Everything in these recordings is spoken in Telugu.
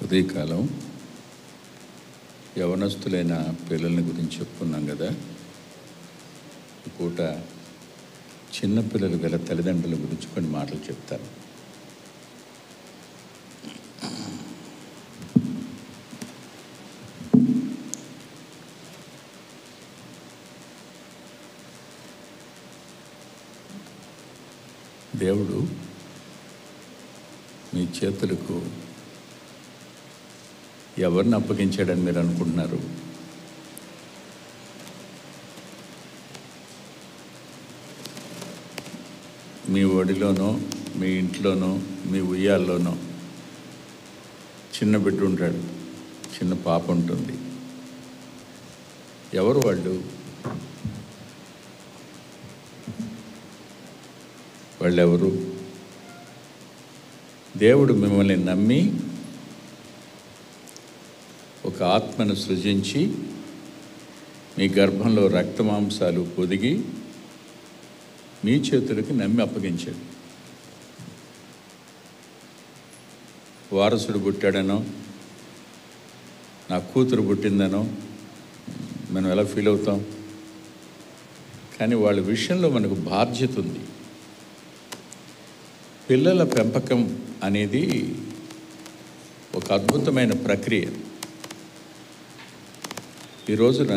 ఉదయకాలం యవనస్తులైన పిల్లల్ని గురించి చెప్పుకున్నాం కదా. ఈ పూట చిన్నపిల్లలు గల తల్లిదండ్రుల గురించి కొన్ని మాటలు చెప్తాను. దేవుడు మీ చేతులకు ఎవరిని అప్పగించాడని మీరు అనుకుంటున్నారు? మీ ఒడిలోనో, మీ ఇంట్లోనో, మీ ఉయ్యాల్లోనో చిన్న బిడ్డ ఉంటాడు, చిన్న పాప ఉంటుంది. ఎవరు వాళ్ళు? వాళ్ళెవరు? దేవుడు మిమ్మల్ని నమ్మి ఒక ఆత్మను సృజించి మీ గర్భంలో రక్తమాంసాలు పొదిగి మీ చేతులకి నమ్మి అప్పగించాడు. వారసుడు పుట్టాడనో, నా కూతురు పుట్టిందనో మనం ఎలా ఫీల్ అవుతాం? కానీ వాళ్ళ విషయంలో మనకు బాధ్యత ఉంది. పిల్లల పెంపకం అనేది ఒక అద్భుతమైన ప్రక్రియ. ఈ రోజున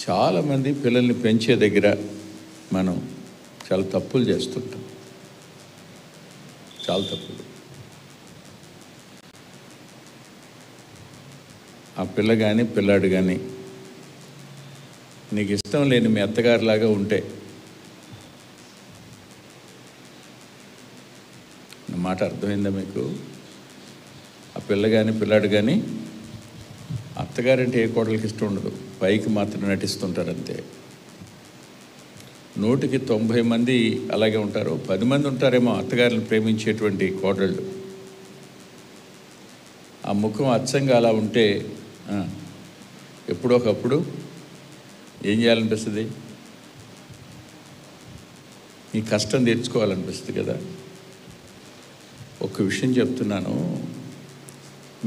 చాలామంది పిల్లల్ని పెంచే దగ్గర మనం చాలా తప్పులు చేస్తుంటాం. చాలా తప్పులు. ఆ పిల్ల కానీ పిల్లాడు కానీ నీకు ఇష్టం లేని మీ అత్తగారిలాగా ఉంటే, నా మాట అర్థమైందా మీకు? ఆ పిల్ల కానీ పిల్లాడు కానీ అత్తగారంటే ఏ కోడలికి ఇష్టం ఉండదు, పైకి మాత్రం నటిస్తుంటారు అంతే. 100కి 90 మంది అలాగే ఉంటారు. 10 మంది ఉంటారేమో అత్తగారిని ప్రేమించేటువంటి కోడళ్ళు. ఆ ముఖం అచ్చంగా అలా ఉంటే ఎప్పుడో ఒకప్పుడు ఏం చేయాలనిపిస్తుంది? నీ కష్టం తీర్చుకోవాలనిపిస్తుంది కదా. ఒక విషయం చెప్తున్నాను,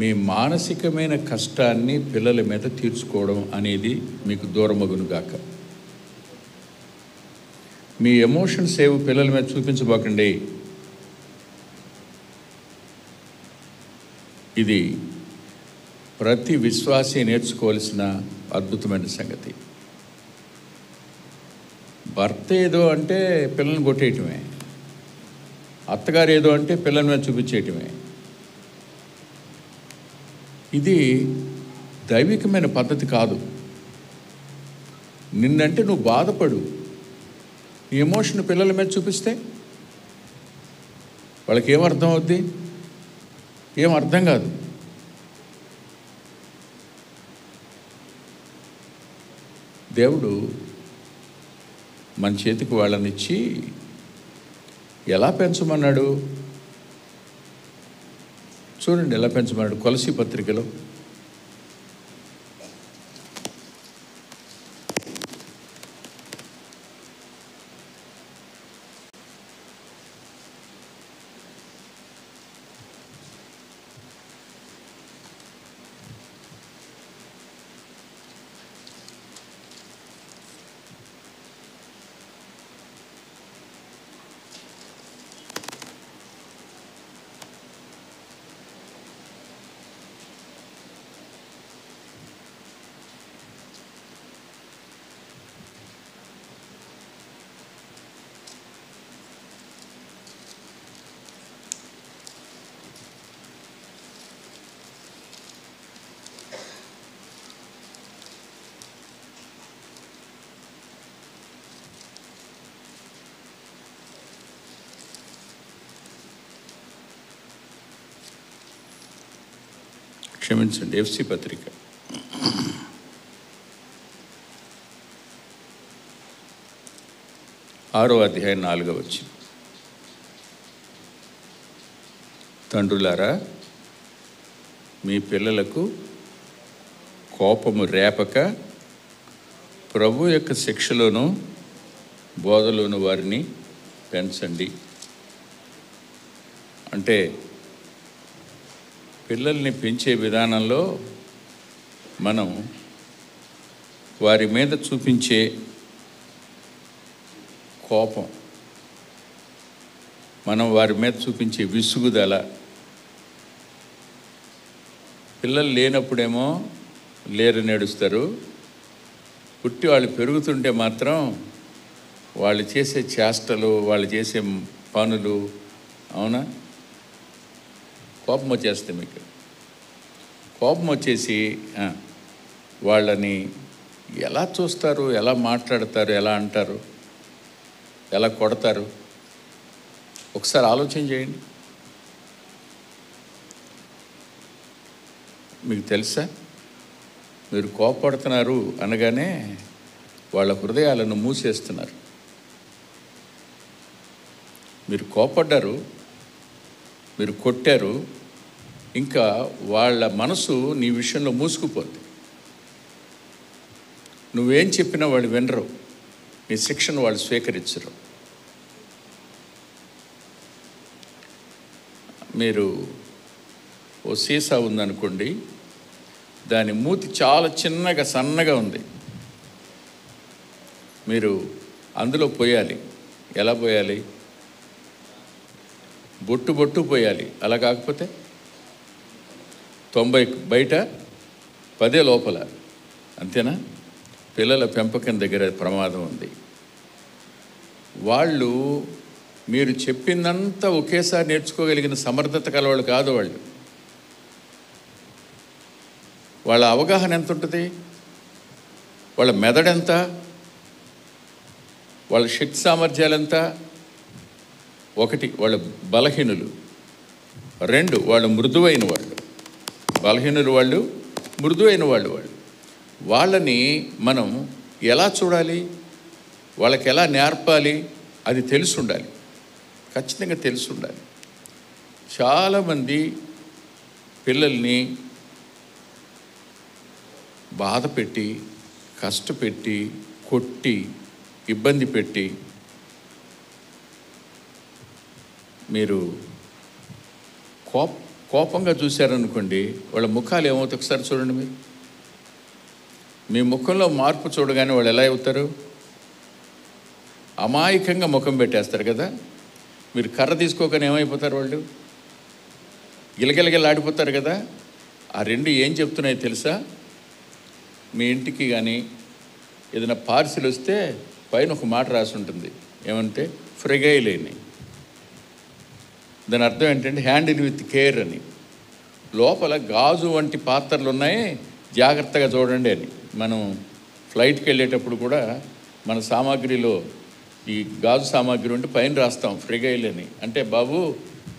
మీ మానసికమైన కష్టాన్ని పిల్లల మీద తీర్చుకోవడం అనేది మీకు దూరమగును గాక. మీ ఎమోషన్స్ ఏవి పిల్లల మీద చూపించబోకండి. ఇది ప్రతి విశ్వాసి నేర్చుకోవాల్సిన అద్భుతమైన సంగతి. భర్త ఏదో అంటే పిల్లల్ని కొట్టేయటమే, అత్తగారు ఏదో అంటే పిల్లల మీద చూపించేయటమే. ఇది దైవికమైన పద్ధతి కాదు. నిన్నంటే నువ్వు బాధపడు, నీ ఎమోషన్ పిల్లల మీద చూపిస్తే వాళ్ళకి ఏమర్థం అవుద్ది? ఏం అర్థం కాదు. దేవుడు మన చేతికి వాళ్ళనిచ్చి ఎలా పెంచమన్నాడు చూడండి. ఎలా పెంచమన్నాడు? కొలసీ పత్రికలో క్షమించండి, ఎఫ్సి పత్రిక 6వ అధ్యాయం 4వ వచనం. తండ్రులారా, మీ పిల్లలకు కోపము రేపక ప్రభు యొక్క శిక్షలోను బోధలోను వారిని పెంచండి. అంటే పిల్లల్ని పెంచే విధానంలో మనం వారి మీద చూపించే కోపం, మనం వారి మీద చూపించే విసుగుదల, పిల్లలు లేనప్పుడేమో లేరని ఏడుస్తారు, పుట్టి వాళ్ళు పెరుగుతుంటే మాత్రం వాళ్ళు చేసే చేష్టలు, వాళ్ళు చేసే పనులు, అవునా, కోపం వచ్చేస్తుంది. మీకు కోపం వచ్చేసి వాళ్ళని ఎలా చూస్తారు, ఎలా మాట్లాడతారు, ఎలా అంటారు, ఎలా కొడతారు, ఒకసారి ఆలోచన చేయండి. మీకు తెలుసా, మీరు కోపడుతున్నారు అనగానే వాళ్ళ హృదయాలను మూసేస్తున్నారు. మీరు కోపడ్డారు, మీరు కొట్టారు, ఇంకా వాళ్ళ మనసు నీ విషయంలో మూసుకుపోద్ది. నువ్వేం చెప్పినా వాళ్ళు వినరు, నీ శిక్షను వాళ్ళు స్వీకరించరు. మీరు ఓ సీసా ఉందనుకోండి, దాని మూతి చాలా చిన్నగా సన్నగా ఉంది, మీరు అందులో పోయాలి. ఎలా పోయాలి? బొట్టు బొట్టు పోయాలి. అలా కాకపోతే 90 బయట 10 లోపల, అంతేనా? పిల్లల పెంపకం దగ్గర ప్రమాదం ఉంది. వాళ్ళు మీరు చెప్పిందంతా ఒకేసారి నేర్చుకోగలిగిన సమర్థత కలవాళ్ళు కాదు. వాళ్ళ అవగాహన ఎంత ఉంటుంది, వాళ్ళ మెదడెంత, వాళ్ళ శక్తి సామర్థ్యాలు ఎంత? 1, వాళ్ళ బలహీనులు. 2, వాళ్ళు మృదువైన వాళ్ళు. బలహీనులు వాళ్ళు, మృదువైన వాళ్ళు. వాళ్ళని మనం ఎలా చూడాలి, వాళ్ళకి ఎలా నేర్పాలి, అది తెలిసి ఉండాలి, ఖచ్చితంగా తెలిసి ఉండాలి. చాలామంది పిల్లల్ని బాధ పెట్టి, కష్టపెట్టి, కొట్టి, ఇబ్బంది పెట్టి, మీరు కోపంగా చూశారనుకోండి, వాళ్ళ ముఖాలు ఏమవుతాయి ఒకసారి చూడండి. మీరు మీ ముఖంలో మార్పు చూడగానే వాళ్ళు ఎలా అవుతారు? అమాయకంగా ముఖం పెట్టేస్తారు కదా. మీరు కర్ర తీసుకోగానే ఏమైపోతారు? వాళ్ళు గిలగిలగిలాడిపోతారు కదా. ఆ 2 ఏం చెప్తున్నాయో తెలుసా? మీ ఇంటికి కానీ ఏదైనా పార్సిల్ వస్తే పైన ఒక మాట రాసి ఉంటుంది, ఏమంటే ఫ్రెగైలేని. దాని అర్థం ఏంటంటే హ్యాండిల్ విత్ కేర్ అని. లోపల గాజు వంటి పాత్రలు ఉన్నాయి, జాగ్రత్తగా చూడండి అని. మనం ఫ్లైట్కి వెళ్ళేటప్పుడు కూడా మన సామాగ్రిలో ఈ గాజు సామాగ్రి ఉంటే పైన రాస్తాం ఫ్రెగైల్ అని. అంటే బాబు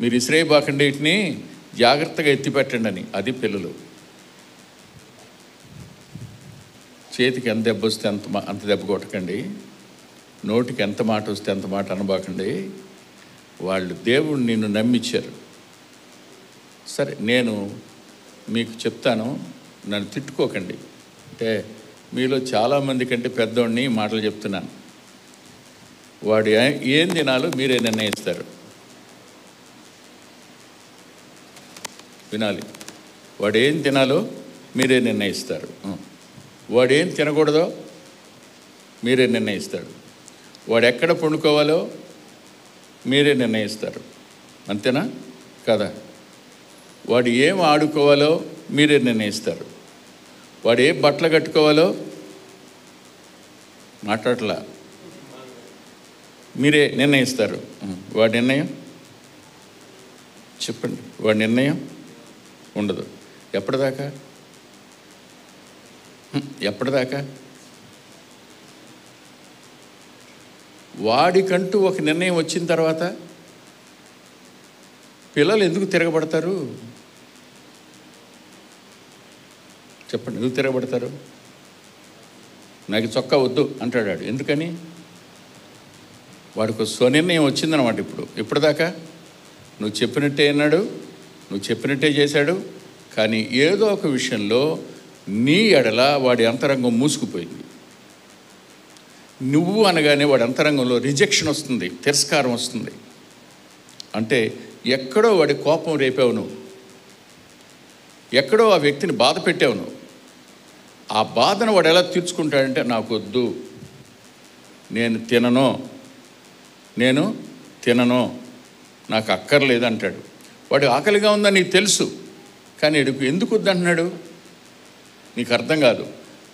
మీరు ఇసిరేయబాకండి, వీటిని జాగ్రత్తగా ఎత్తిపెట్టండి అని. అది పిల్లలు. చేతికి ఎంత దెబ్బ వస్తే అంత దెబ్బ కొట్టకండి, నోటికి ఎంత మాట వస్తే అంత మాట అనబాకండి. వాళ్ళు దేవుడు నిన్ను నమ్మించారు. సరే, నేను మీకు చెప్తాను, నన్ను తిట్టుకోకండి. అంటే మీలో చాలామంది కంటే పెద్దోడిని మాటలు చెప్తున్నాను. వాడు ఏం తినాలో మీరే నిర్ణయిస్తారు. వినాలి. వాడు ఏం తినాలో మీరే నిర్ణయిస్తారు. వాడు ఏం తినకూడదో మీరే నిర్ణయిస్తాడు. వాడు ఎక్కడ పండుకోవాలో మీరే నిర్ణయిస్తారు. అంతేనా కదా? వాడు ఏం ఆడుకోవాలో మీరే నిర్ణయిస్తారు. వాడు ఏ బట్టలు కట్టుకోవాలో మాట్లాడలా మీరే నిర్ణయిస్తారు. వాడి నిర్ణయం చెప్పండి. వాడి నిర్ణయం ఉండదు. ఎప్పటిదాకా? వాడికంటూ ఒక నిర్ణయం వచ్చిన తర్వాత పిల్లలు ఎందుకు తిరగబడతారు? చెప్పండి, ఎందుకు తిరగబడతారు? నాకు చొక్కా వద్దు అంటాడు వాడు. ఎందుకని? వాడికి స్వనిర్ణయం వచ్చిందనమాట. ఇప్పటిదాకా నువ్వు చెప్పినట్టే అన్నాడు, నువ్వు చెప్పినట్టే చేశాడు. కానీ ఏదో ఒక విషయంలో నీ ఎడల వాడి అంతరంగం మూసుకుపోయింది. నువ్వు అనగానే వాడి అంతరంగంలో రిజెక్షన్ వస్తుంది, తిరస్కారం వస్తుంది. అంటే ఎక్కడో వాడి కోపం రేపావు నువ్వు. ఎక్కడో ఆ వ్యక్తిని బాధ పెట్టావు నువ్వు. ఆ బాధను వాడు ఎలా తీర్చుకుంటాడంటే, నాకు వద్దు, నేను తినను, నాకు అక్కర్లేదు అంటాడు. వాడు ఆకలిగా ఉందని నీకు తెలుసు, కానీ ఎందుకు వద్దంటున్నాడు నీకు అర్థం కాదు.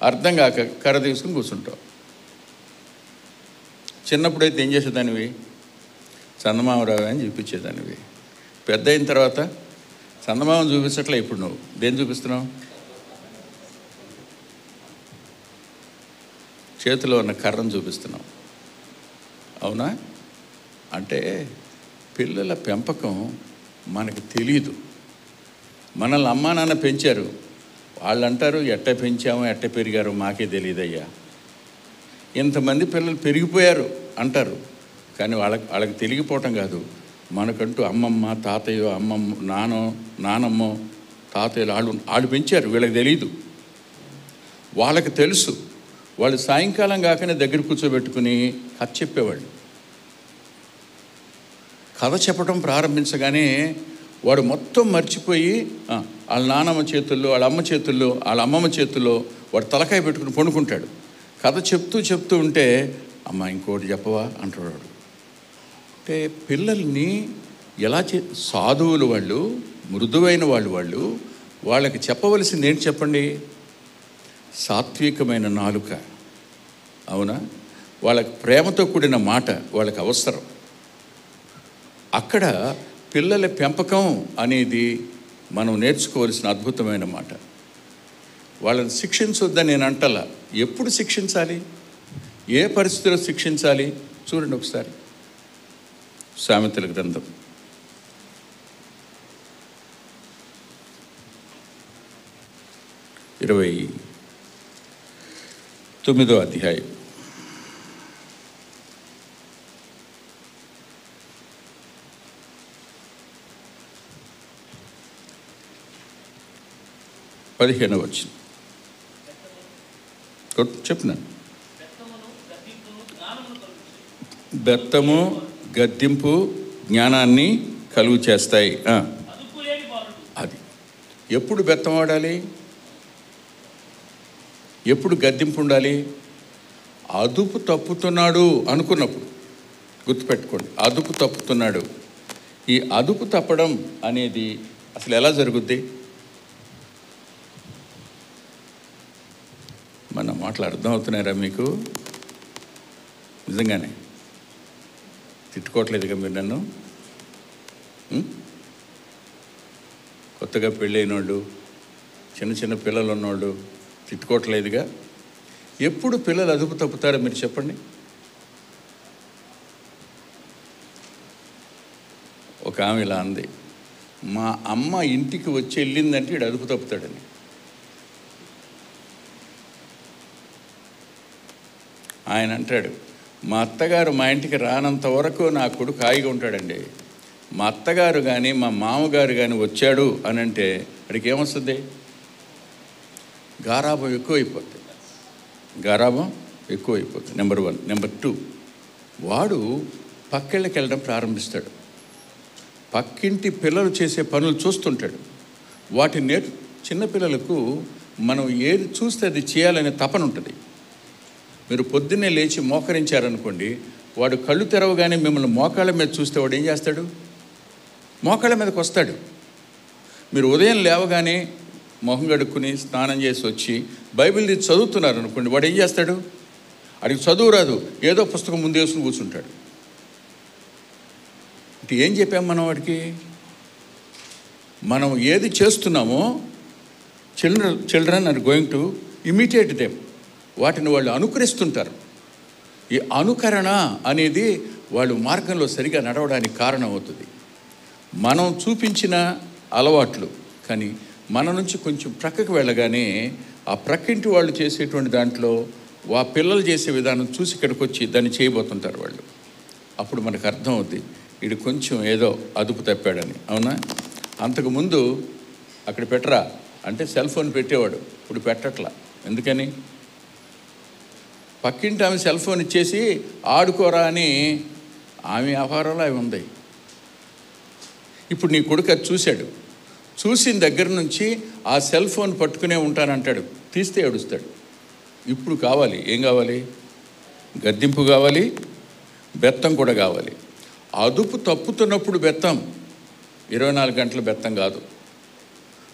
అర్థం కాక కర్ర తీసుకుని కూర్చుంటావు. చిన్నప్పుడైతే ఏం చేసేదానివి? చందమామరావు అని చూపించేదానివి. పెద్ద అయిన తర్వాత చందమామను చూపించట్లే. ఇప్పుడు నువ్వు దేని చూపిస్తున్నావు? చేతిలో ఉన్న కర్రను చూపిస్తున్నావు. అవునా? అంటే పిల్లల పెంపకం మనకు తెలియదు. మనల్ని అమ్మా నాన్న పెంచారు. వాళ్ళు అంటారు, ఎట్ట పెంచామో ఎట్ట పెరిగారో మాకే తెలియదయ్యా. ఇంతమంది పిల్లలు పెరిగిపోయారు అంటారు, కానీ వాళ్ళకి తెలియపోవటం కాదు. మనకంటూ అమ్మమ్మ, తాతయ్యో, నానమ్మో, తాతయ్యలు వాళ్ళు పెంచారు. వీళ్ళకి తెలియదు. వాళ్ళకి తెలుసు. వాళ్ళు సాయంకాలం కాకనే దగ్గర కూర్చోబెట్టుకుని కథ చెప్పేవాళ్ళు. కథ చెప్పడం ప్రారంభించగానే వాడు మొత్తం మర్చిపోయి వాళ్ళ నానమ్మ చేతుల్లో, వాళ్ళ అమ్మ చేతుల్లో, వాళ్ళ అమ్మమ్మ చేతుల్లో వాడు తలకాయ పెట్టుకుని పండుకుంటాడు. కథ చెప్తూ ఉంటే, అమ్మ ఇంకోటి చెప్పవా అంటాడు. అంటే పిల్లల్ని ఎలా సాధువులు వాళ్ళు, మృదువైన వాళ్ళు వాళ్ళకి చెప్పవలసింది ఏంటి చెప్పండి? సాత్వికమైన నాలుక. అవునా? వాళ్ళకి ప్రేమతో కూడిన మాట వాళ్ళకి అవసరం. అక్కడ పిల్లల పెంపకం అనేది మనం నేర్చుకోవాల్సిన అద్భుతమైన మాట. వాళ్ళని శిక్షించొద్దని నేను అంటలా. ఎప్పుడు శిక్షించాలి, ఏ పరిస్థితిలో శిక్షించాలి చూడండి ఒకసారి. సామెతల గ్రంథం 29వ అధ్యాయం 15వ వచనం చెప్తున్నాను. బెత్తము గద్దింపు జ్ఞానాన్ని కలుగు చేస్తాయి. అది ఎప్పుడు బెత్తం వాడాలి, ఎప్పుడు గద్దింపు ఉండాలి? అదుపు తప్పుతున్నాడు అనుకున్నప్పుడు. గుర్తుపెట్టుకోండి, అదుపు తప్పుతున్నాడు. ఈ అదుపు తప్పడం అనేది అసలు ఎలా జరుగుద్ది? మన మాటలు అర్థమవుతున్నారా మీకు? నిజంగానే తిట్టుకోవట్లేదుగా మీరు నన్ను? కొత్తగా పెళ్ళైన వాళ్ళు, చిన్న పిల్లలు ఉన్నవాళ్ళు తిట్టుకోవట్లేదుగా. ఎప్పుడు పిల్లలు అదుపు తప్పుతారో మీరు చెప్పండి. ఒక ఆమె ఇలా అంది, మా అమ్మ ఇంటికి వచ్చి వెళ్ళిందంటే ఇడు అదుపు తప్పుతాడని. ఆయన అంటాడు, మా అత్తగారు మా ఇంటికి రానంత వరకు నా కొడుకు హాయిగా ఉంటాడండి. మా అత్తగారు కానీ మా మామగారు కానీ వచ్చాడు అని అంటే అడికి ఏమొస్తుంది? గారాబం ఎక్కువైపోతుంది. నెంబర్ 1. నెంబర్ 2, వాడు పక్కిళ్ళకి వెళ్ళడం ప్రారంభిస్తాడు. పక్కింటి పిల్లలు చేసే పనులు చూస్తుంటాడు. వాటిని చిన్నపిల్లలకు మనం ఏది చూస్తే అది చేయాలనే తపన ఉంటుంది. మీరు పొద్దున్నే లేచి మోకరించారనుకోండి, వాడు కళ్ళు తెరవగానే మిమ్మల్ని మోకాళ్ళ మీద చూస్తే వాడు ఏం చేస్తాడు? మోకాళ్ళ మీదకి వస్తాడు. మీరు ఉదయం లేవగానే మొహం కడుక్కుని స్నానం చేసి వచ్చి బైబిల్ తీసి చదువుతున్నారు అనుకోండి, వాడు ఏం చేస్తాడు? అడిగి చదువు రాదు, ఏదో పుస్తకం ముందు వేసుకుని కూర్చుంటాడు. అంటే ఏం చెప్పాం మనం వాడికి? మనం ఏది చేస్తున్నామో children are going to imitate them. వాటిని వాళ్ళు అనుకరిస్తుంటారు. ఈ అనుకరణ అనేది వాళ్ళు మార్గంలో సరిగా నడవడానికి కారణం అవుతుంది. మనం చూపించిన అలవాట్లు కానీ మన నుంచి కొంచెం ప్రక్కకు వెళ్ళగానే ఆ ప్రక్కింటి వాళ్ళు చేసేటువంటి దాంట్లో ఆ పిల్లలు చేసే విధానం చూసి ఇక్కడికి వచ్చి దాన్ని చేయబోతుంటారు వాళ్ళు. అప్పుడు మనకు అర్థం అవుతుంది, వీడు కొంచెం ఏదో అదుపు తప్పాడని. అవునా? అంతకుముందు అక్కడ పెట్టరా అంటే సెల్ ఫోన్ పెట్టేవాడు, ఇప్పుడు పెట్టట్లా. ఎందుకని? పక్కింటి ఆమె సెల్ ఫోన్ ఇచ్చేసి ఆడుకోరా అని ఆమె వ్యాపారంలో అవి ఉంది. ఇప్పుడు నీ కొడుకు అది చూసిన దగ్గర నుంచి ఆ సెల్ ఫోన్ పట్టుకునే ఉంటానంటాడు, తీస్తే ఏడుస్తాడు. ఇప్పుడు కావాలి, ఏం కావాలి? గద్దింపు కావాలి, బెత్తం కూడా కావాలి. అదుపు తప్పుతున్నప్పుడు బెత్తం, 24 గంటల బెత్తం కాదు.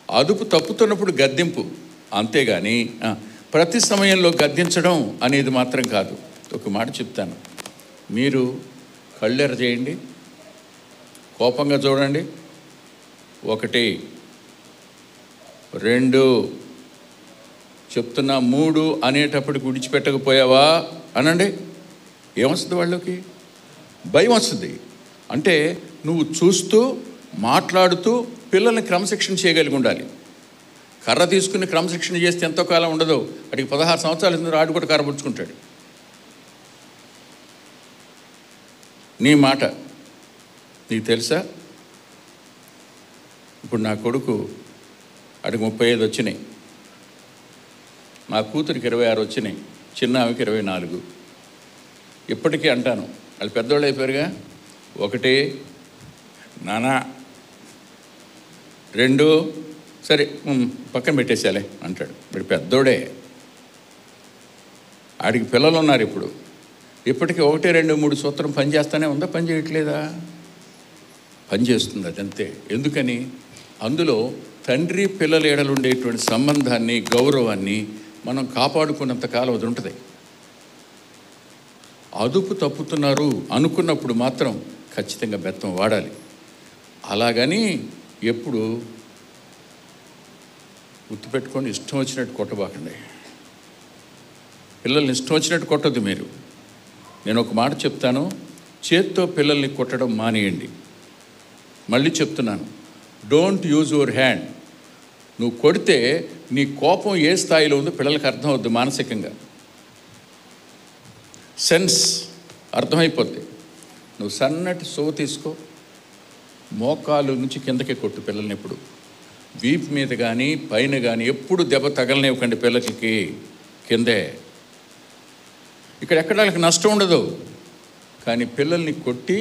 అదుపు తప్పుతున్నప్పుడు గద్దింపు, అంతేగాని ప్రతి సమయంలో గద్దించడం అనేది మాత్రం కాదు. ఒక మాట చెప్తాను, మీరు కళ్ళెర చేయండి, కోపంగా చూడండి. 1, 2 చెప్తున్నా, 3 అనేటప్పటికి విడిచిపెట్టకపోయావా అనండి. ఏమొస్తుంది? వాళ్ళకి భయం వస్తుంది. అంటే నువ్వు చూస్తూ మాట్లాడుతూ పిల్లల్ని క్రమశిక్షణ చేయగలిగి ఉండాలి. కర్ర తీసుకుని క్రమశిక్షణ చేస్తే ఎంతో కాలం ఉండదు. వాడికి 16 సంవత్సరాల ఆడు కూడా కర్ర పుచ్చుకుంటాడు. నీ మాట నీకు తెలుసా? ఇప్పుడు నా కొడుకు వాడికి 35 వచ్చినాయి, మా కూతురికి 26 వచ్చినాయి, చిన్న ఆమెకి 24. ఇప్పటికీ అంటాను, వాళ్ళు పెద్దోళ్ళు అయిపోయారుగా. 1 నానా, 2 సరే పక్కన పెట్టేసాలే అంటాడు. ఇప్పుడు పెద్దోడే, ఆడికి పిల్లలు ఉన్నారు. ఇప్పటికీ 1, 2, 3 సూత్రం పని చేస్తూనే ఉందా? పని చేయట్లేదా? పని చేస్తుంది. అదంతే. ఎందుకని? అందులో తండ్రి పిల్లల ఎడలు ఉండేటువంటి సంబంధాన్ని, గౌరవాన్ని మనం కాపాడుకున్నంతకాలం అది ఉంటుంది. అదుపు తప్పుతున్నారు అనుకున్నప్పుడు మాత్రం ఖచ్చితంగా బెత్తం వాడాలి. అలాగని ఎప్పుడు గుర్తుపెట్టుకొని ఇష్టం వచ్చినట్టు కొట్టబాకండి. పిల్లల్ని ఇష్టం వచ్చినట్టు కొట్టద్దు మీరు. నేను ఒక మాట చెప్తాను, చేత్తో పిల్లల్ని కొట్టడం మానేయండి. మళ్ళీ చెప్తున్నాను, డోంట్ యూజ్ యువర్ హ్యాండ్. నువ్వు కొడితే నీ కోపం ఏ స్థాయిలో ఉందో పిల్లలకి అర్థం అవుద్ది. మానసికంగా సెన్స్ అర్థమైపోద్ది. నువ్వు సన్నటి సో తీసుకో, మోకాలు నుంచి కిందకే కొట్టు పిల్లల్ని. ఎప్పుడు వీపు మీద కానీ పైన కానీ ఎప్పుడు దెబ్బ తగలనివ్వకండి పిల్లలకి. కిందే, ఇక్కడ ఎక్కడ వాళ్ళకి నష్టం ఉండదు. కానీ పిల్లల్ని కొట్టి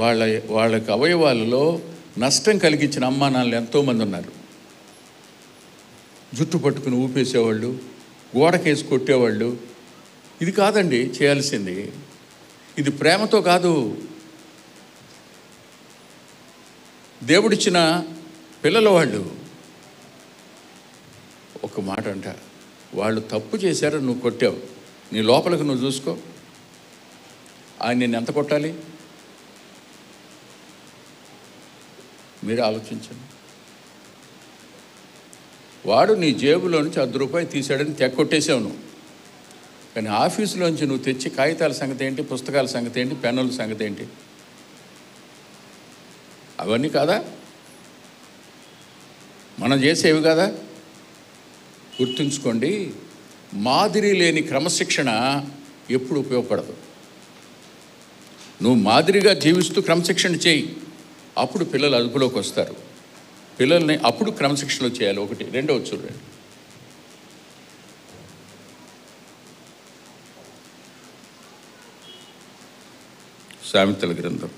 వాళ్ళకి అవయవాలలో నష్టం కలిగించిన అమ్మా నాన్నలు ఎంతోమంది ఉన్నారు. జుట్టు పట్టుకుని ఊపేసేవాళ్ళు, గోడకేసి కొట్టేవాళ్ళు. ఇది కాదండి చేయాల్సింది. ఇది ప్రేమతో కాదు. దేవుడిచ్చిన పిల్లలు వాళ్ళు. ఒక మాట అంట, వాళ్ళు తప్పు చేశారు, నువ్వు కొట్టావు, నీ లోపలికి నువ్వు చూసుకో. ఆయన నేను ఎంత కొట్టాలి? మీరు ఆలోచించండి. వాడు నీ జేబులో నుంచి ₹10 తీసాడని తెగొట్టేసావు నువ్వు. కానీ ఆఫీసులోంచి నువ్వు తెచ్చి కాగితాల సంగతి ఏంటి, పుస్తకాల సంగతి ఏంటి, పెన్నుల సంగతి ఏంటి? అవన్నీ కాదా మనం చేసేవి? కాదా? గుర్తుంచుకోండి, మాదిరి లేని క్రమశిక్షణ ఎప్పుడు ఉపయోగపడదు. నువ్వు మాదిరిగా జీవిస్తూ క్రమశిక్షణ చేయి, అప్పుడు పిల్లలు అదుపులోకి వస్తారు. పిల్లల్ని అప్పుడు క్రమశిక్షణలో చేయాలి. 1. 2 చూడండి, సామెతల గ్రంథం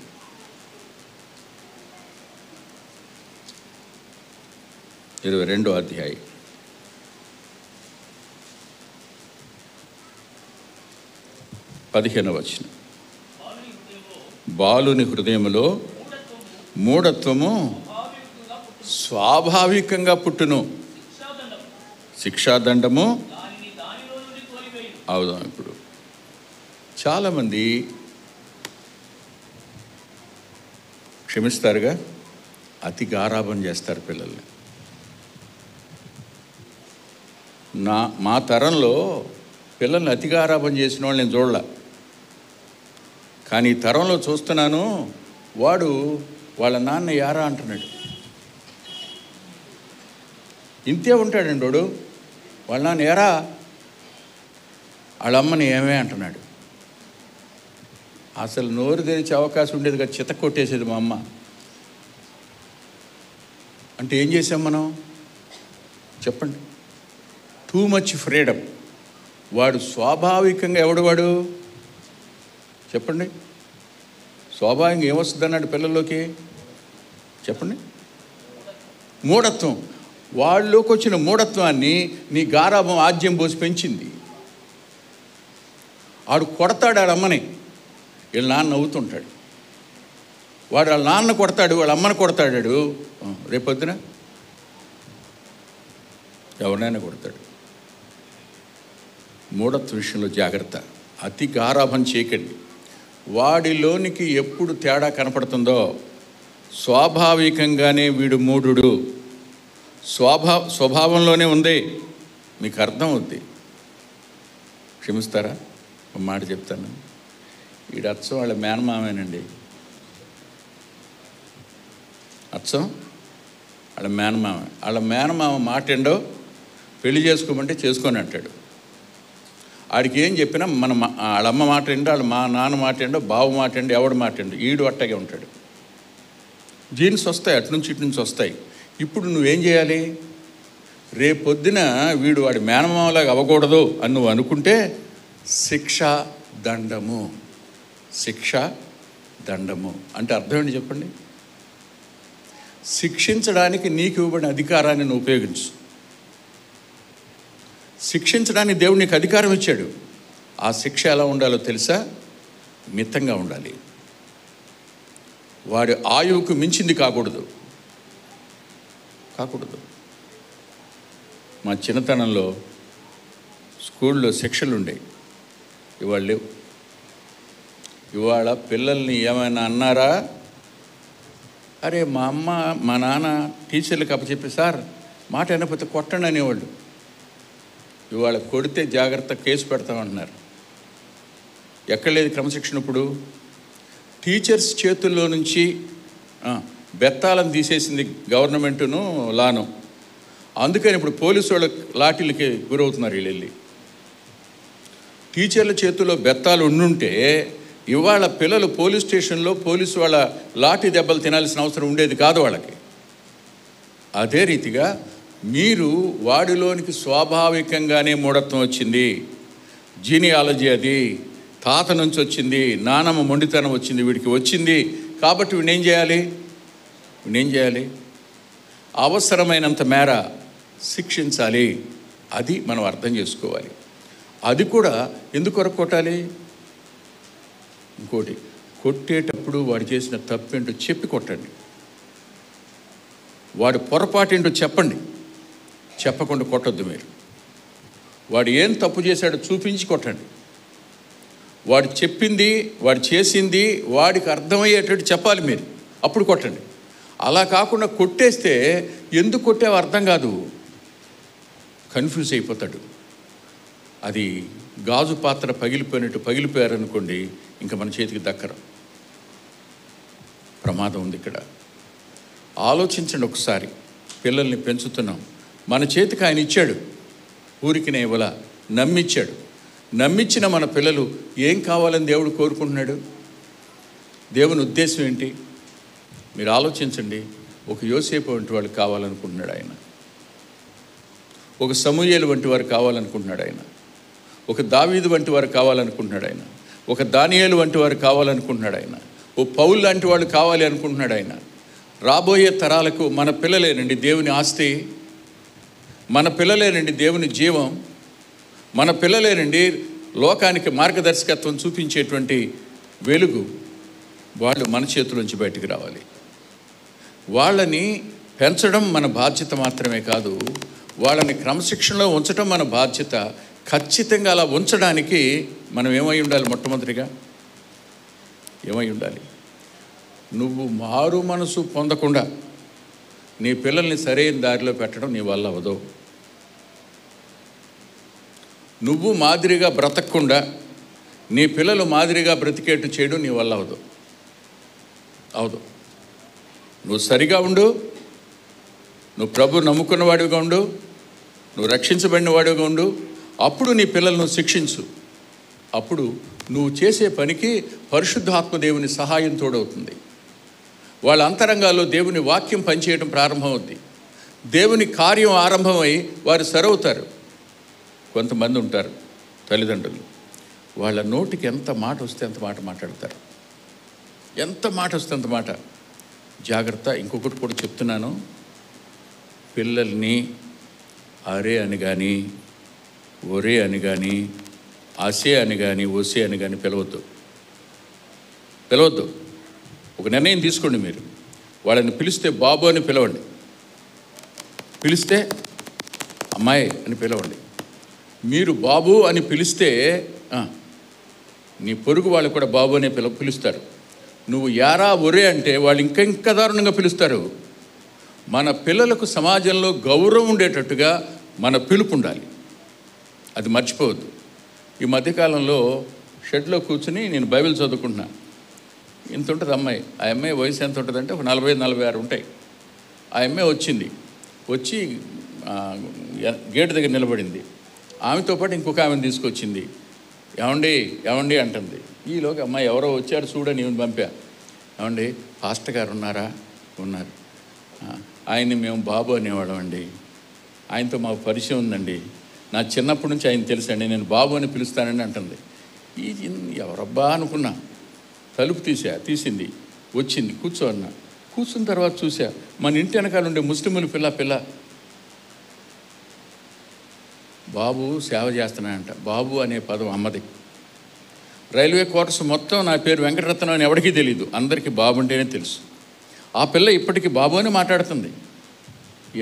22వ అధ్యాయం 15వ వచనం. బాలుని హృదయములో మూఢత్వము స్వాభావికంగా పుట్టును, శిక్షాదండము అవుదాం. ఇప్పుడు చాలామంది క్షమిస్తారుగా, అతి గారాబం చేస్తారు పిల్లల్ని. మా తరంలో పిల్లల్ని అతి గారాబం చేసిన వాళ్ళు నేను చూడలే. కానీ ఈ తరంలో చూస్తున్నాను, వాడు వాళ్ళ నాన్న యారా అంటున్నాడు. ఇంతే ఉంటాడండి వాడు. వాళ్ళ నాన్న ఏరా, వాళ్ళ అమ్మని ఏమే అంటున్నాడు. అసలు నోరు తెరిచే అవకాశం ఉండేది కదా, చిత కొట్టేసేది మా అమ్మ. అంటే ఏం చేసాం మనం చెప్పండి? Too much freedom. వాడు స్వాభావికంగా ఎవడు చెప్పండి? స్వాభావికంగా ఏమొస్తుంది అన్నాడు పిల్లల్లోకి చెప్పండి? మూఢత్వం. వాళ్ళలోకి వచ్చిన మూఢత్వాన్ని నీ గారాభం ఆజ్యం పోసి పెంచింది. ఆడు కొడతాడు ఆడమ్మని, వీళ్ళ నాన్న నవ్వుతుంటాడు. వాడు వాళ్ళ నాన్న కొడతాడు, వాళ్ళ అమ్మని కొడతాడు. రేపొద్దున ఎవరినైనా కొడతాడు. మూఢత్వ విషయంలో జాగ్రత్త. అతి గారాభం చేయకండి. వాడిలోనికి ఎప్పుడు తేడా కనపడుతుందో స్వాభావికంగానే వీడు మూఢుడు, స్వభావంలోనే ఉంది, మీకు అర్థం అవుద్ది. క్షమిస్తారా? ఒక మాట చెప్తాను. వీడు అచ్చం వాళ్ళ మేనమామేనండి. అచ్చం వాళ్ళ మేనమామ. వాళ్ళ మేనమామ మాట ఏండో పెళ్లి చేసుకోమంటే చేసుకొని అంటాడు. ఆడికి ఏం చెప్పినా వాళ్ళమ్మ మాట ఏంటో, వాళ్ళ మా నాన్న మాట ఏంటో, బావ మాట ఏంటో, ఎవడు మాట ఏంటో, ఈడు అట్టగే ఉంటాడు. జీన్స్ వస్తాయి, అటు నుంచి ఇటు నుంచి వస్తాయి. ఇప్పుడు నువ్వేం చేయాలి? రేపొద్దున వీడు వాడి మేనమామలాగా అవ్వకూడదు అని నువ్వు అనుకుంటే శిక్ష దండము. శిక్ష దండము అంటే అర్థం ఏంటి చెప్పండి? శిక్షించడానికి నీకు ఇవ్వబడిన అధికారాన్ని నువ్వు ఉపయోగించు. శిక్షించడానికి దేవుడు నీకు అధికారం ఇచ్చాడు. ఆ శిక్ష ఎలా ఉండాలో తెలుసా? మితంగా ఉండాలి. వాడి ఆయువుకు మించింది కాకూడదు. మా చిన్నతనంలో స్కూల్లో శిక్షలు ఉండేవి, ఇవాళ లేవు. ఇవాళ పిల్లల్ని ఏమైనా అన్నారా? అరే మా అమ్మ మా నాన్న టీచర్లకు అప్పచెప్పి సార్ మాట వినకపోతే కొట్టండి అనేవాళ్ళు. ఇవాళ కొడితే జాగ్రత్త కేసు పెడతామంటున్నారు. ఎక్కడ లేదు క్రమశిక్షణ. ఇప్పుడు టీచర్స్ చేతుల్లో నుంచి బెత్తాలను తీసేసింది గవర్నమెంటును లాను. అందుకని ఇప్పుడు పోలీసు వాళ్ళ లాఠీలకి గురవుతున్నారు వీళ్ళు. టీచర్ల చేతుల్లో బెత్తాలు ఉండుంటే ఇవాళ పిల్లలు పోలీస్ స్టేషన్లో పోలీసు వాళ్ళ లాఠీ దెబ్బలు తినాల్సిన అవసరం ఉండేది కాదు వాళ్ళకి. అదే రీతిగా మీరు వాడిలోనికి స్వాభావికంగానే మూఢత్వం వచ్చింది. జీనియాలజీ అది తాత నుంచి వచ్చింది, నానమ్మ మొండితనం వచ్చింది, వీడికి వచ్చింది. కాబట్టి వీడినేం చేయాలి? అవసరమైనంత మేర శిక్షించాలి. అది మనం అర్థం చేసుకోవాలి. అది కూడా ఎందుకొరకు కొట్టాలి? ఇంకోటి, కొట్టేటప్పుడు వాడు చేసిన తప్పేంటో చెప్పి కొట్టండి. వాడి పొరపాటేంటో చెప్పండి, చెప్పకుండా కొట్టొద్దు మీరు. వాడు ఏం తప్పు చేశాడో చూపించి కొట్టండి. వాడు చెప్పింది, వాడు చేసింది వాడికి అర్థమయ్యేటట్టు చెప్పాలి మీరు, అప్పుడు కొట్టండి. అలా కాకుండా కొట్టేస్తే ఎందుకు కొట్టావో అర్థం కాదు, కన్ఫ్యూజ్ అయిపోతాడు. అది గాజు పాత్ర పగిలిపోయినట్టు పగిలిపోయారనుకోండి, ఇంకా మన చేతికి దక్కరు. ప్రమాదం ఉంది ఇక్కడ. ఆలోచించండి ఒకసారి. పిల్లల్ని పెంచుతున్నాం, మన చేతికి ఆయన ఇచ్చాడు, ఊరికినే ఇవ్వలా, నమ్మిచ్చాడు. నమ్మించిన మన పిల్లలు ఏం కావాలని దేవుడు కోరుకుంటున్నాడు? దేవుని ఉద్దేశం ఏంటి? మీరు ఆలోచించండి. ఒక యోసేపు వంటి వాడు కావాలనుకుంటున్నాడు ఆయన, ఒక సమూయేలు వంటి వారు కావాలనుకుంటున్నాడు ఆయన, ఒక దావీదు వంటి వారు కావాలనుకుంటున్నాడు ఆయన, ఒక దానియేలు వంటి వారు కావాలనుకుంటున్నాడు ఆయన, ఓ పౌలు లాంటి వాళ్ళు కావాలి అనుకుంటున్నాడు ఆయన. రాబోయే తరాలకు మన పిల్లలేనండి దేవుని ఆస్తి, మన పిల్లలేనండి దేవుని జీవం, మన పిల్లలేనండి లోకానికి మార్గదర్శకత్వం చూపించేటువంటి వెలుగు. వాళ్ళు మన చేతుల్లోంచి బయటికి రావాలి. వాళ్ళని పెంచడం మన బాధ్యత మాత్రమే కాదు, వాళ్ళని క్రమశిక్షణలో ఉంచడం మన బాధ్యత. ఖచ్చితంగా అలా ఉంచడానికి మనం ఏమై ఉండాలి? మొట్టమొదటిగా ఏమై ఉండాలి? నువ్వు మారు మనసు పొందకుండా నీ పిల్లల్ని సరైన దారిలో పెట్టడం నీ వల్ల అవదు. నువ్వు మాదిరిగా బ్రతకకుండా నీ పిల్లలు మాదిరిగా బ్రతికేట్టు చేయడం నీ వల్ల అవదు. నువ్వు సరిగా ఉండు, నువ్వు ప్రభు నమ్ముకున్న వాడిగా ఉండు, నువ్వు రక్షించబడిన వాడిగా ఉండు. అప్పుడు నీ పిల్లలను శిక్షించు. అప్పుడు నువ్వు చేసే పనికి పరిశుద్ధాత్మ దేవుని సహాయం తోడవుతుంది. వాళ్ళ అంతరంగాల్లో దేవుని వాక్యం పనిచేయడం ప్రారంభమవుద్ది. దేవుని కార్యం ఆరంభమై వారు సరవుతారు. కొంతమంది ఉంటారు తల్లిదండ్రులు, వాళ్ళ నోటికి ఎంత మాట వస్తే అంత మాట మాట్లాడతారు, ఎంత మాట వస్తే అంత మాట. జాగ్రత్త. ఇంకొకటి కూడా చెప్తున్నాను, పిల్లల్ని అరే అని కానీ, ఒరే అని కానీ, అసే అని కానీ, ఒసే అని కానీ పిలవద్దు. ఒక నిర్ణయం తీసుకోండి. మీరు వాళ్ళని పిలిస్తే బాబు అని పిలవండి, పిలిస్తే అమ్మాయి అని పిలవండి. మీరు బాబు అని పిలిస్తే నీ పొరుగు వాళ్ళు కూడా బాబు అనే పిలుస్తారు. నువ్వు యారా ఒరే అంటే వాళ్ళు ఇంకా దారుణంగా పిలుస్తారు. మన పిల్లలకు సమాజంలో గౌరవం ఉండేటట్టుగా మన పిలుపు ఉండాలి, అది మర్చిపోవద్దు. ఈ మధ్యకాలంలో షెడ్లో కూర్చుని నేను బైబిల్ చదువుకుంటున్నాను. ఇంత ఉంటుంది అమ్మాయి. ఆ అమ్మాయి వయసు ఎంత ఉంటుందంటే ఒక 40-46 ఉంటాయి. ఆ అమ్మాయి వచ్చి గేటు దగ్గర నిలబడింది. ఆమెతో పాటు ఇంకొక ఆమెను తీసుకొచ్చింది. ఏమండి అంటుంది. ఈలోకి అమ్మాయి ఎవరో వచ్చారు చూడని ఈమెను పంపా. ఏమండి పాస్టర్ గారు ఉన్నారా? ఉన్నారు. ఆయన్ని మేము బాబు అనేవాళ్ళం అండి, ఆయనతో మాకు పరిచయం ఉందండి, నా చిన్నప్పటి నుంచి ఆయన తెలుసండి, నేను బాబు అని పిలుస్తానని అంటుంది. ఎవరబ్బా అనుకున్నా. తలుపు తీసింది, వచ్చింది, కూర్చోన్నా. కూర్చున్న తర్వాత చూసా, మన ఇంటి వెనకాల ఉండే ముస్లింలు పిల్ల బాబు సేవ చేస్తున్నానంట. బాబు అనే పదం అమ్మది. రైల్వే క్వార్టర్స్ మొత్తం నా పేరు వెంకటరత్నం అని ఎవరికీ తెలియదు, అందరికీ బాబు అంటేనే తెలుసు. ఆ పిల్ల ఇప్పటికీ బాబు అని మాట్లాడుతుంది.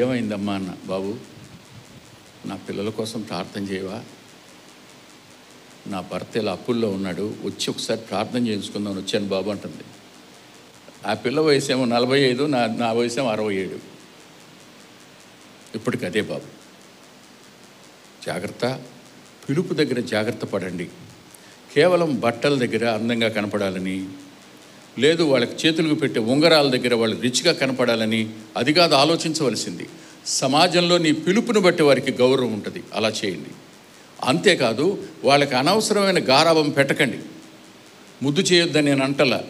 ఏమైందమ్మా అన్న. బాబు నా పిల్లల కోసం ప్రార్థన చేయవా? నా భర్త ఇలా అప్పుల్లో ఉన్నాడు, వచ్చి ఒకసారి ప్రార్థన చేయించుకుందామని వచ్చాను బాబు అంటుంది. ఆ పిల్ల వయసేమో 45, నా వయసేమో 67. ఇప్పటికి అదే బాబు. జాగ్రత్త, పిలుపు దగ్గర జాగ్రత్త పడండి. కేవలం బట్టల దగ్గర అందంగా కనపడాలని, లేదు వాళ్ళకి చేతులకు పెట్టే ఉంగరాల దగ్గర వాళ్ళు రిచ్గా కనపడాలని అది కాదు ఆలోచించవలసింది. సమాజంలో నీ పిలుపుని బట్టి వారికి గౌరవం ఉంటుంది, అలా చేయండి. అంతేకాదు వాళ్ళకి అనవసరమైన గారాబం పెట్టకండి. ముద్దు చేయొద్దని నేను అంటలా,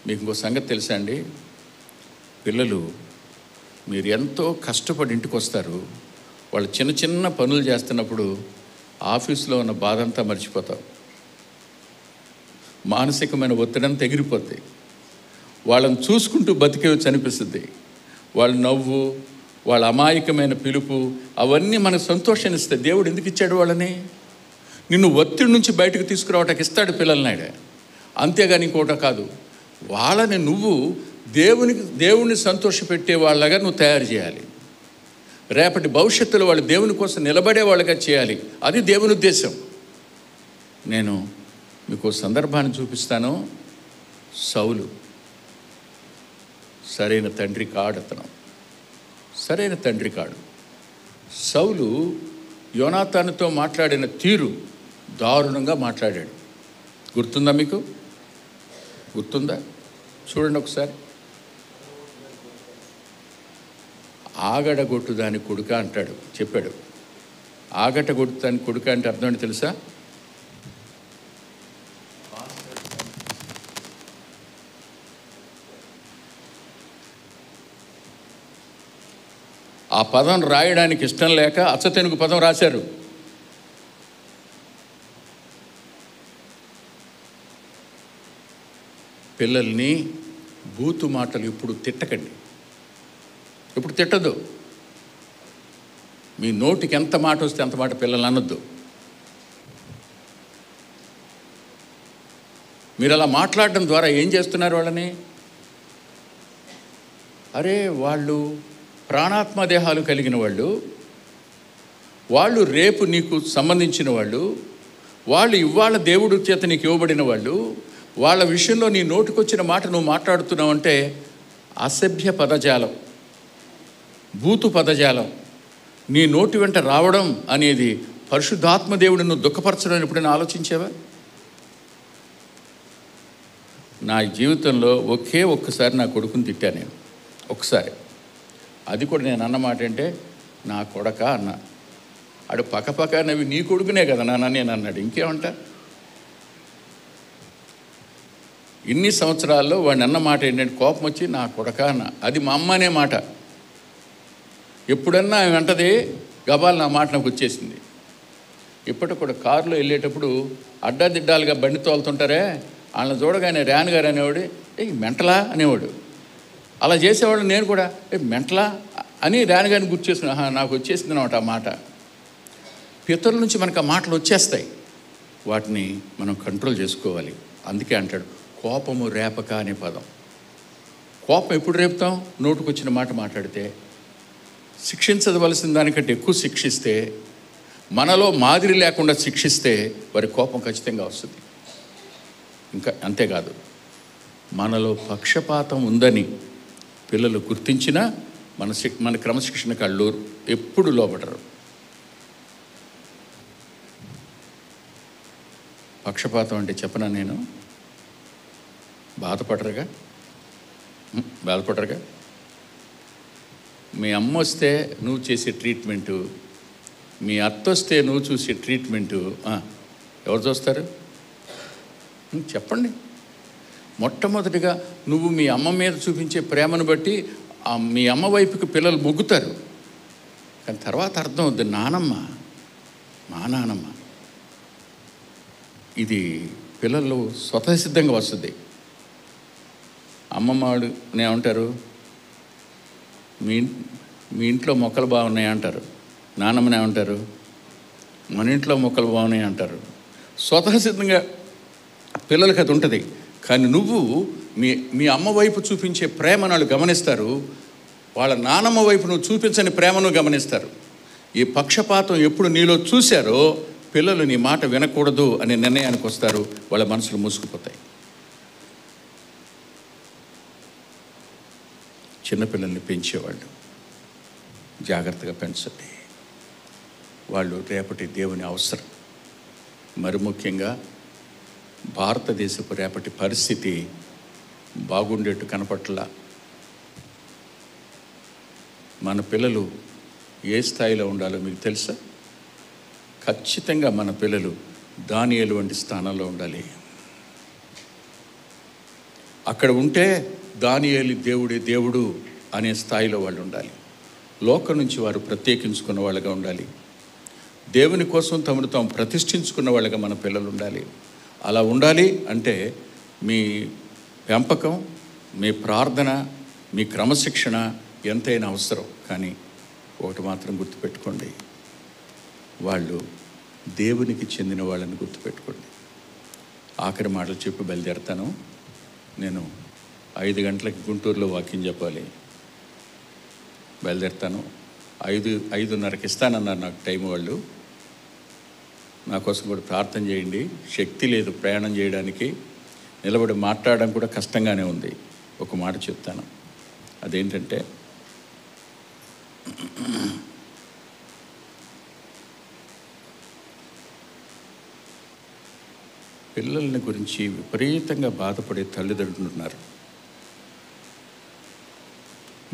మీకు ఇంకో సంగతి తెలుసా అండి? పిల్లలు మీరు ఎంతో కష్టపడి ఇంటికి వస్తారు, వాళ్ళు చిన్న పనులు చేస్తున్నప్పుడు ఆఫీసులో ఉన్న బాధ అంతా మర్చిపోతావు, మానసికమైన ఒత్తిడంతా ఎగిరిపోతాయి. వాళ్ళని చూసుకుంటూ బతికేవచ్చు అనిపిస్తుంది. వాళ్ళ నవ్వు, వాళ్ళ అమాయకమైన పిలుపు అవన్నీ మనకు సంతోషాన్ని ఇస్తాయి. దేవుడు ఎందుకు ఇచ్చాడు వాళ్ళని? నిన్ను ఒత్తిడి నుంచి బయటకు తీసుకురావటానికి ఇస్తాడు పిల్లలనాడే, అంతేగాని ఇంకోట కాదు. వాళ్ళని నువ్వు దేవుని సంతోషపెట్టే వాళ్ళగా నువ్వు తయారు చేయాలి. రేపటి భవిష్యత్తులో వాళ్ళు దేవుని కోసం నిలబడే వాళ్ళగా చేయాలి, అది దేవుని ఉద్దేశం. నేను మీకు సందర్భాన్ని చూపిస్తాను. సౌలు సరైన తండ్రి కాడు. సరైన తండ్రి కాడు. సౌలు యోనాతానుతో మాట్లాడిన తీరు దారుణంగా మాట్లాడాడు. గుర్తుందా మీకు? గుర్తుందా? చూడండి ఒకసారి. ఆగడగొట్టు దాని కొడుక అంటాడు, చెప్పాడు. ఆగటగొట్టు దాని కొడుక అంటే అర్థం ఏంటి తెలుసా? ఆ పదం రాయడానికి ఇష్టం లేక అచ్చతెనుగు పదం రాశారు. పిల్లల్ని బూతు మాటలు ఇప్పుడు తిట్టకండి, ఇప్పుడు తిట్టద్దు. మీ నోటికి ఎంత మాట వస్తే అంత మాట పిల్లల్ని అనొద్దు. మీరు అలా మాట్లాడడం ద్వారా ఏం చేస్తున్నారు వాళ్ళని? అరే వాళ్ళు ప్రాణాత్మ దేహాలు కలిగిన వాళ్ళు రేపు నీకు సంబంధించిన వాళ్ళు ఇవాళ దేవుడి చేత నీకు ఇవ్వబడిన వాళ్ళ విషయంలో నీ నోటికొచ్చిన మాట నువ్వు మాట్లాడుతున్నావు అంటే అసభ్య పదజాలం, బూతు పదజాలం నీ నోటి వెంట రావడం అనేది పరిశుద్ధాత్మ దేవుడిని నువ్వు దుఃఖపరచడం ఎప్పుడైనా ఆలోచించావా? నా జీవితంలో ఒక్కసారి నా కొడుకుని తిట్టాను నేను, ఒకసారి. అది కూడా నేను అన్నమాట అంటే నా కొడక అన్న. ఆడు పక్క నవ్వి నీ కొడుకునే కదా నాన్న నేను అన్నాడు. ఇంకేమంటా? ఇన్ని సంవత్సరాల్లో వాడిని అన్న మాట ఏంటంటే కోపం వచ్చి నా కొడక అన్న. అది మా అమ్మ అనే మాట. ఎప్పుడన్నా ఆమె అంటది గబాలు నా మాట నాకు వచ్చేసింది. ఇప్పటికి కూడా కారులో వెళ్ళేటప్పుడు అడ్డాదిడ్డాలుగా బండి తోలుతుంటారే, వాళ్ళని చూడగానే ర్యాన్ గారు అనేవాడు, ఏ మెంటలా అనేవాడు. అలా చేసేవాళ్ళు నేను కూడా మెంటలా అని రానిగాని గుర్తు చేసుకుని నాకు వచ్చేసింది అన్నమాట ఆ మాట. పితరుల నుంచి మనకు ఆ మాటలు వచ్చేస్తాయి, వాటిని మనం కంట్రోల్ చేసుకోవాలి. అందుకే అంటాడు కోపము రేపక అనే పదం. కోపం ఎప్పుడు రేపుతాం? నోటుకొచ్చిన మాట మాట్లాడితే. శిక్షించవలసిన దానికంటే ఎక్కువ శిక్షిస్తే, మనలో మాదిరి లేకుండా శిక్షిస్తే వారి కోపం ఖచ్చితంగా వస్తుంది. ఇంకా అంతేకాదు, మనలో పక్షపాతం ఉందని పిల్లలు గుర్తించినా మన క్రమశిక్షణకు వాళ్ళు ఎప్పుడు లోబడరు. పక్షపాతం అంటే చెప్పనా నేను? బాధపడరుగా? మీ అమ్మ వస్తే నువ్వు చేసే ట్రీట్మెంటు, మీ అత్త వస్తే నువ్వు చూసే ట్రీట్మెంటు ఎవరు చూస్తారు? చెప్పండి. మొట్టమొదటిగా నువ్వు మీ అమ్మ మీద చూపించే ప్రేమను బట్టి మీ అమ్మ వైపుకి పిల్లలు మొగ్గుతారు. కానీ తర్వాత అర్థం అవుద్ది, నానమ్మ, మా నానమ్మ. ఇది పిల్లలు స్వతసిద్ధంగా వస్తుంది. అమ్మమ్మ వాడు ఏమంటారు? మీ ఇంట్లో మొక్కలు బాగున్నాయి అంటారు. నాన్నమ్మనే ఏమంటారు? మన ఇంట్లో మొక్కలు బాగున్నాయి అంటారు. స్వతసిద్ధంగా పిల్లలకి అది ఉంటుంది. కానీ నువ్వు మీ అమ్మ వైపు చూపించే ప్రేమను వాళ్ళు గమనిస్తారు, వాళ్ళ నానమ్మ వైపు నువ్వు చూపించని ప్రేమను గమనిస్తారు. ఈ పక్షపాతం ఎప్పుడు నీలో చూశారో పిల్లలు నీ మాట వినకూడదు అనే నిర్ణయానికి వస్తారు, వాళ్ళ మనసులు మూసుకుపోతాయి. చిన్నపిల్లల్ని పెంచేవాళ్ళు జాగ్రత్తగా పెంచండి. వాళ్ళు రేపటి దేవుని అవసరం. మరి ముఖ్యంగా భారతదేశపు రేపటి పరిస్థితి బాగుండేట్టు కనపట్ల. మన పిల్లలు ఏ స్థాయిలో ఉండాలో మీకు తెలుసా? ఖచ్చితంగా మన పిల్లలు దానియేలు వంటి స్థానంలో ఉండాలి. అక్కడ ఉంటే దానియేలు దేవుడే దేవుడు అనే స్థాయిలో వాళ్ళు ఉండాలి. లోకం నుంచి వారు ప్రత్యేకించుకున్న వాళ్ళగా ఉండాలి. దేవుని కోసం తమను తాము ప్రతిష్ఠించుకున్న వాళ్ళగా మన పిల్లలు ఉండాలి. అలా ఉండాలి అంటే మీ పెంపకం, మీ ప్రార్థన, మీ క్రమశిక్షణ ఎంతైనా అవసరం. కానీ ఒకటి మాత్రం గుర్తుపెట్టుకోండి, వాళ్ళు దేవునికి చెందిన వాళ్ళని గుర్తుపెట్టుకోండి. ఆఖరి మాటలు చెప్పి బయలుదేరుతాను. నేను 5 గంటలకి గుంటూరులో వాకింగ్ చెప్పాలి. బయలుదేరుతాను. 5:30కి ఇస్తానన్నారు నాకు టైం వాళ్ళు. నా కోసం కూడా ప్రార్థన చేయండి. శక్తి లేదు ప్రయాణం చేయడానికి, నిలబడి మాట్లాడడం కూడా కష్టంగానే ఉంది. ఒక మాట చెప్తాను, అదేంటంటే పిల్లల్ని గురించి విపరీతంగా బాధపడే తల్లిదండ్రులు ఉన్నారు.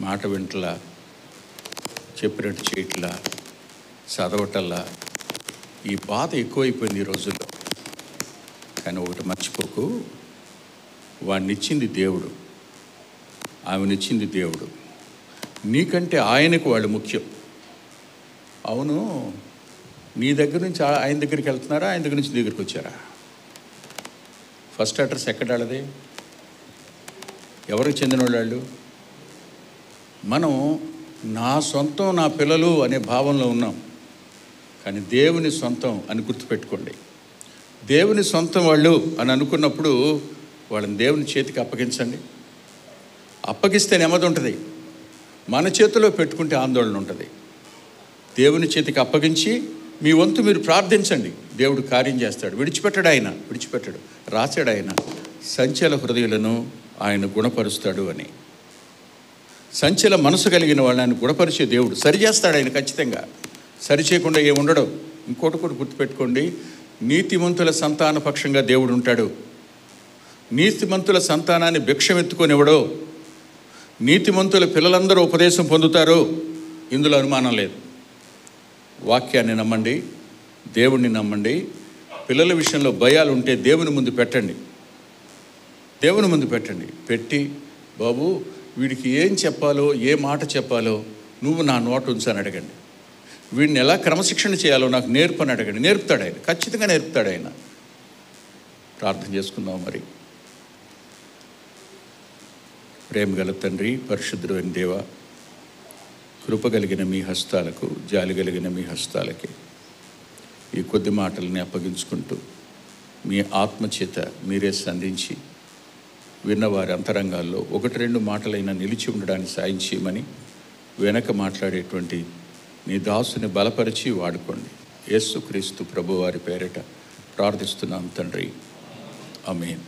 మాట వింటలా, చెప్పినట్టు చేయట్లా, చదవటల్లా. ఈ బాధ ఎక్కువైపోయింది ఈ రోజుల్లో. కానీ ఒకటి మర్చిపోకు, వాడినిచ్చింది దేవుడు, ఆమెనిచ్చింది దేవుడు. నీకంటే ఆయనకు వాళ్ళు ముఖ్యం. అవును, నీ దగ్గర నుంచి ఆయన దగ్గరికి వెళ్తున్నారా, ఆయన దగ్గర నుంచి దగ్గరికి వచ్చారా? ఫస్ట్ అడ్రస్ ఎక్కడ వాళ్ళది? ఎవరికి చెందిన వాళ్ళు? మనం నా సొంతం, నా పిల్లలు అనే భావంలో ఉన్నాం. కానీ దేవుని సొంతం అని గుర్తుపెట్టుకోండి. దేవుని సొంతం వాళ్ళు అని అనుకున్నప్పుడు వాళ్ళని దేవుని చేతికి అప్పగించండి. అప్పగిస్తే నెమ్మది ఉంటుంది. మన చేతిలో పెట్టుకుంటే ఆందోళన ఉంటుంది. దేవుని చేతికి అప్పగించి మీ వంతు మీరు ప్రార్థించండి. దేవుడు కార్యం చేస్తాడు. విడిచిపెట్టడు ఆయన, విడిచిపెట్టడు. రాశాడు ఆయన, సంచల హృదయులను ఆయన గుణపరుస్తాడు అని. సంచల మనసు కలిగిన వాళ్ళని గుణపరిచే దేవుడు. సరిచేస్తాడు ఆయన ఖచ్చితంగా. సరిచేయకుండా ఏముండడు. ఇంకోటి కూడా గుర్తుపెట్టుకోండి, నీతిమంతుల సంతాన పక్షంగా దేవుడు ఉంటాడు. నీతిమంతుల సంతానాన్ని భిక్షమెత్తుకొనివ్వడు. నీతిమంతుల పిల్లలందరూ ఉపదేశం పొందుతారు. ఇందులో అనుమానం లేదు. వాక్యాన్ని నమ్మండి, దేవుణ్ణి నమ్మండి. పిల్లల విషయంలో భయాలు ఉంటే దేవుని ముందు పెట్టండి. దేవుని ముందు పెట్టండి. పెట్టి, బాబు వీడికి ఏం చెప్పాలో, ఏ మాట చెప్పాలో నువ్వు నా నోట ఉంచని అడగండి. వీడిని ఎలా క్రమశిక్షణ చేయాలో నాకు నేర్పని అడగండి. నేర్పుతాడు ఆయన, ఖచ్చితంగా నేర్పుతాడు ఆయన. ప్రార్థన చేసుకుందాం. మరి ప్రేమ గల తండ్రి, పరిశుద్ధుడైన దేవ, కృప కలిగిన మీ హస్తాలకు, జాలి కలిగిన మీ హస్తాలకి ఈ కొద్ది మాటలని అప్పగించుకుంటూ మీ ఆత్మచేత మీరే సంధించి విన్నవారి అంతరంగాల్లో 1-2 మాటలైనా నిలిచి ఉండడానికి సాయం చేయమని వెనక మాట్లాడేటువంటి నీ దాసుని బలపరిచి వాడుకోండి. యేసుక్రీస్తు ప్రభువారి పేరిట ప్రార్థిస్తున్నాం తండ్రి, ఆమేన్.